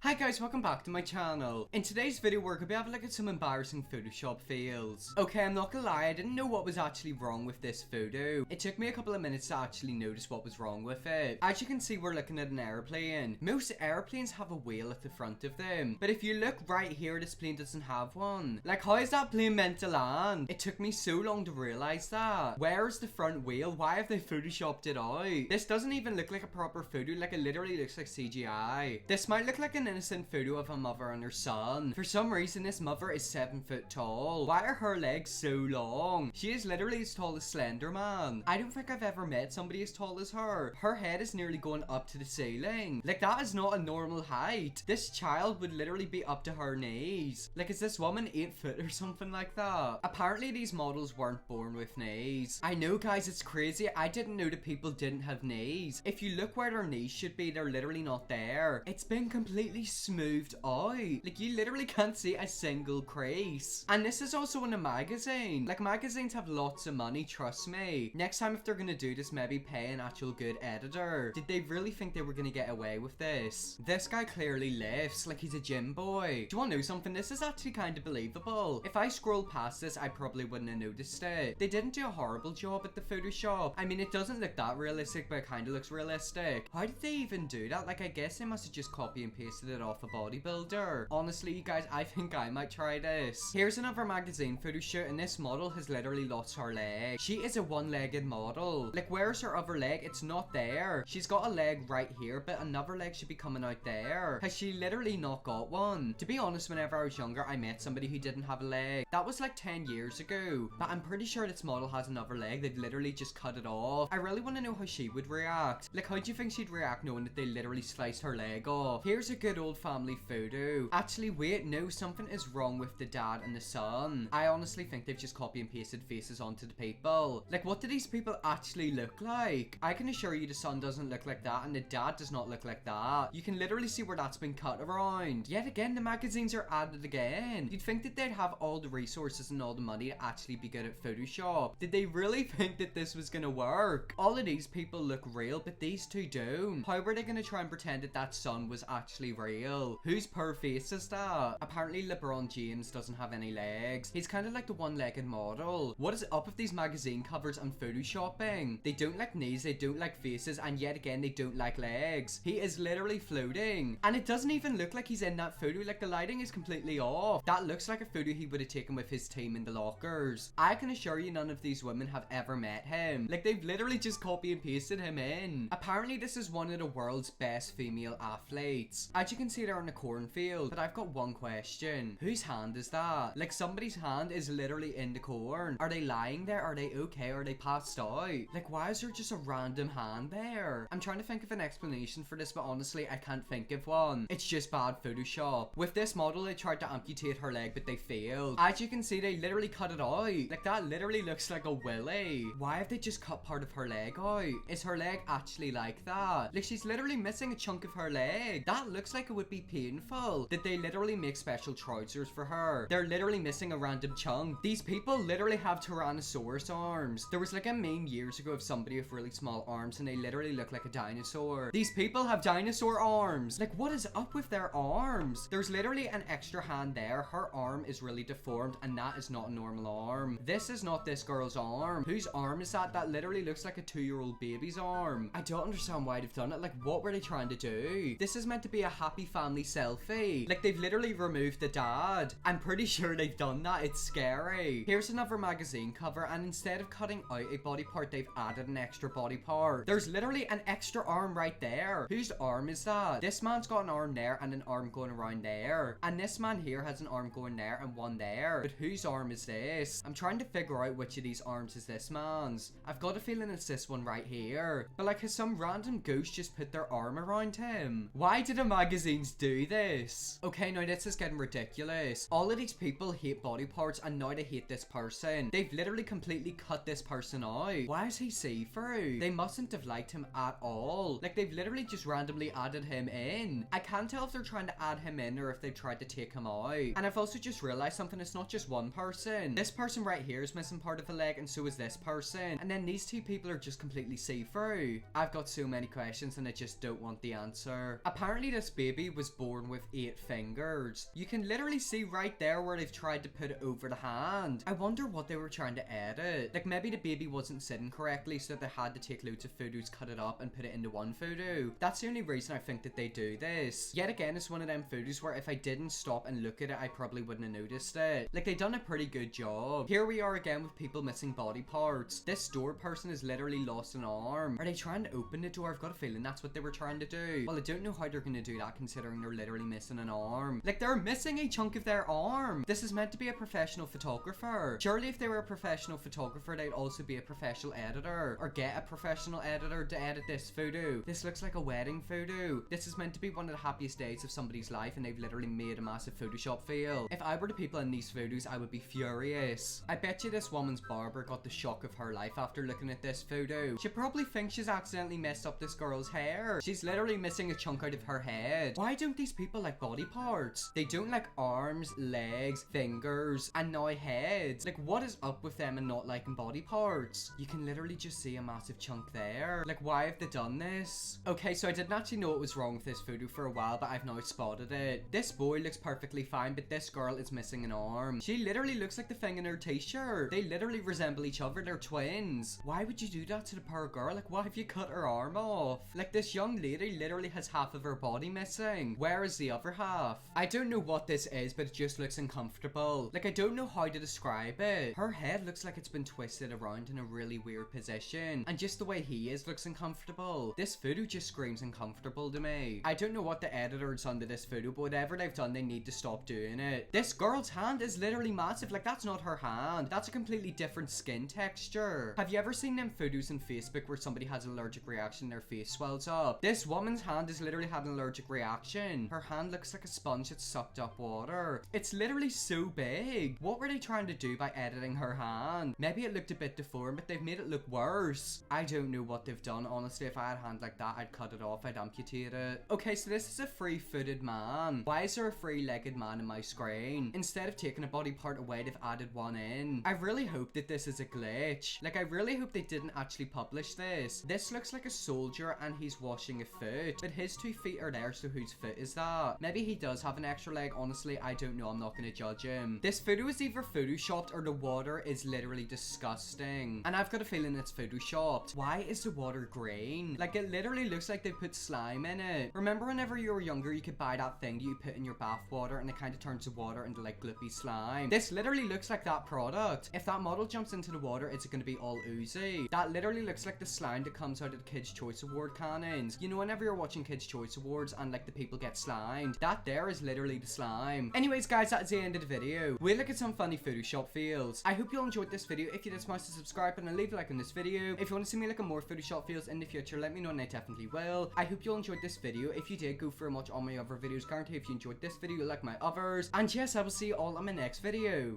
Hi guys, welcome back to my channel. In today's video we're going to be having a look at some embarrassing Photoshop fails. Okay, I'm not gonna lie, I didn't know what was actually wrong with this photo. It took me a couple of minutes to actually notice what was wrong with it. As you can see, we're looking at an airplane. Most airplanes have a wheel at the front of them, but if you look right here, this plane doesn't have one. Like, how is that plane meant to land? It took me so long to realize that. Where's the front wheel? Why have they photoshopped it out? This doesn't even look like a proper photo, like it literally looks like CGI. This might look like an innocent photo of a mother and her son. For some reason, this mother is 7 foot tall. Why are her legs so long? She is literally as tall as Slender Man. I don't think I've ever met somebody as tall as her. Her head is nearly going up to the ceiling. Like, that is not a normal height. This child would literally be up to her knees. Like, is this woman 8 foot or something like that? Apparently, these models weren't born with knees. I know, guys, it's crazy. I didn't know that people didn't have knees. If you look where their knees should be, they're literally not there. It's been completely smoothed out. Like, you literally can't see a single crease. And this is also in a magazine. Like, magazines have lots of money, trust me. Next time, if they're gonna do this, maybe pay an actual good editor. Did they really think they were gonna get away with this? This guy clearly lifts like he's a gym boy. Do you wanna know something? This is actually kind of believable. If I scroll past this, I probably wouldn't have noticed it. They didn't do a horrible job at the Photoshop. I mean, it doesn't look that realistic, but it kind of looks realistic. How did they even do that? Like, I guess they must have just copy and pasted it off a bodybuilder. Honestly, you guys, I think I might try this. Here's another magazine photo shoot, and this model has literally lost her leg. She is a one-legged model. Like, where's her other leg? It's not there. She's got a leg right here, but another leg should be coming out there. Has she literally not got one? To be honest, whenever I was younger, I met somebody who didn't have a leg. That was like 10 years ago, but I'm pretty sure this model has another leg. They've literally just cut it off. I really want to know how she would react. Like, how do you think she'd react knowing that they literally sliced her leg off? Here's a good old family photo. Actually, wait, no, something is wrong with the dad and the son. I honestly think they've just copy and pasted faces onto the people. Like, what do these people actually look like? I can assure you the son doesn't look like that, and the dad does not look like that. You can literally see where that's been cut around. Yet again, the magazines are added again. You'd think that they'd have all the resources and all the money to actually be good at Photoshop. Did they really think that this was gonna work? All of these people look real, but these two don't. How were they gonna try and pretend that that son was actually real? Whose per face is that? Apparently LeBron James doesn't have any legs. He's kind of like the one-legged model. What is up with these magazine covers and photoshopping? They don't like knees, they don't like faces, and yet again they don't like legs. He is literally floating, and it doesn't even look like he's in that photo. Like, the lighting is completely off. That looks like a photo he would have taken with his team in the lockers. I can assure you none of these women have ever met him. Like, they've literally just copy and pasted him in. Apparently this is one of the world's best female athletes. As you can see, they're in a cornfield, but I've got one question. Whose hand is that? Like, somebody's hand is literally in the corn. Are they lying there? Are they okay? Are they passed out? Like, why is there just a random hand there? I'm trying to think of an explanation for this, but honestly I can't think of one. It's just bad Photoshop. With this model, they tried to amputate her leg, but they failed. As you can see, they literally cut it out. Like, that literally looks like a willy. Why have they just cut part of her leg out? Is her leg actually like that? Like, she's literally missing a chunk of her leg. That looks like it would be painful. Did they literally make special trousers for her? They're literally missing a random chunk. These people literally have Tyrannosaurus arms. There was like a meme years ago of somebody with really small arms, and they literally look like a dinosaur. These people have dinosaur arms. Like, what is up with their arms? There's literally an extra hand there. Her arm is really deformed, and that is not a normal arm. This is not this girl's arm. Whose arm is that? That literally looks like a 2-year-old baby's arm. I don't understand why they've done it. Like, what were they trying to do? This is meant to be a happy family selfie. Like, they've literally removed the dad. I'm pretty sure they've done that. It's scary. Here's another magazine cover, and instead of cutting out a body part, they've added an extra body part. There's literally an extra arm right there. Whose arm is that? This man's got an arm there and an arm going around there, and this man here has an arm going there and one there. But whose arm is this? I'm trying to figure out which of these arms is this man's. I've got a feeling it's this one right here, but like, has some random ghost just put their arm around him? Why did the magazines do this? Okay, now this is getting ridiculous. All of these people hate body parts, and now they hate this person. They've literally completely cut this person out. Why is he see-through? They mustn't have liked him at all. Like, they've literally just randomly added him in. I can't tell if they're trying to add him in or if they've tried to take him out. And I've also just realized something. It's not just one person. This person right here is missing part of a leg, and so is this person. And then these two people are just completely see-through. I've got so many questions and I just don't want the answer. Apparently this baby baby was born with 8 fingers. You can literally see right there where they've tried to put it over the hand. I wonder what they were trying to edit. Like maybe the baby wasn't sitting correctly, so they had to take loads of photos, cut it up and put it into one photo. That's the only reason I think that they do this. Yet again, it's one of them photos where if I didn't stop and look at it, I probably wouldn't have noticed it. Like they done a pretty good job. Here we are again with people missing body parts. This store person has literally lost an arm. Are they trying to open the door? I've got a feeling that's what they were trying to do. Well, I don't know how they're gonna do that considering they're literally missing an arm. Like they're missing a chunk of their arm. This is meant to be a professional photographer. Surely if they were a professional photographer, they'd also be a professional editor or get a professional editor to edit this photo. This looks like a wedding photo. This is meant to be one of the happiest days of somebody's life and they've literally made a massive Photoshop fail. If I were the people in these photos, I would be furious. I bet you this woman's barber got the shock of her life after looking at this photo. She probably thinks she's accidentally messed up this girl's hair. She's literally missing a chunk out of her head. Why don't these people like body parts? They don't like arms, legs, fingers, and now heads. Like what is up with them and not liking body parts? You can literally just see a massive chunk there. Like why have they done this? Okay, so I didn't actually know what was wrong with this photo for a while, but I've now spotted it. This boy looks perfectly fine, but this girl is missing an arm. She literally looks like the thing in her t-shirt. They literally resemble each other. They're twins. Why would you do that to the poor girl? Like why have you cut her arm off? Like this young lady literally has half of her body missing. Where is the other half? I don't know what this is, but it just looks uncomfortable. Like I don't know how to describe it. Her head looks like it's been twisted around in a really weird position, and just the way he is looks uncomfortable. This photo just screams uncomfortable to me. I don't know what the editor's done to this photo, but whatever they've done, they need to stop doing it. This girl's hand is literally massive. Like that's not her hand. That's a completely different skin texture. Have you ever seen them photos on Facebook where somebody has an allergic reaction, their face swells up? This woman's hand has literally had an allergic reaction. Her hand looks like a sponge that sucked up water. It's literally so big. What were they trying to do by editing her hand? Maybe it looked a bit deformed, but they've made it look worse. I don't know what they've done. Honestly, if I had a hand like that, I'd cut it off. I'd amputate it. Okay, so this is a free-footed man. Why is there a free-legged man in my screen? Instead of taking a body part away, they've added one in. I really hope that this is a glitch. Like, I really hope they didn't actually publish this. This looks like a soldier and he's washing a foot, but his 2 feet are there, so whose foot is that? Maybe he does have an extra leg. Honestly, I don't know. I'm not gonna judge him. This photo is either photoshopped or the water is literally disgusting. And I've got a feeling it's photoshopped. Why is the water green? Like, it literally looks like they put slime in it. Remember whenever you were younger, you could buy that thing that you put in your bath water and it kind of turns the water into like gloopy slime? This literally looks like that product. If that model jumps into the water, it's going to be all oozy. That literally looks like the slime that comes out of the Kids' Choice Award cannons. You know, whenever you're watching Kids' Choice Awards and like the people get slimed, that there is literally the slime. Anyways, guys, that's the end of the video. We'll look at some funny Photoshop fails. I hope you all enjoyed this video. If you did, smash the subscribe button and leave a like on this video. If you want to see me look at more Photoshop fails in the future, let me know and I definitely will. I hope you all enjoyed this video. If you did, go for a watch all my other videos. Guarantee if you enjoyed this video, you'll like my others. And yes, I will see you all on my next video.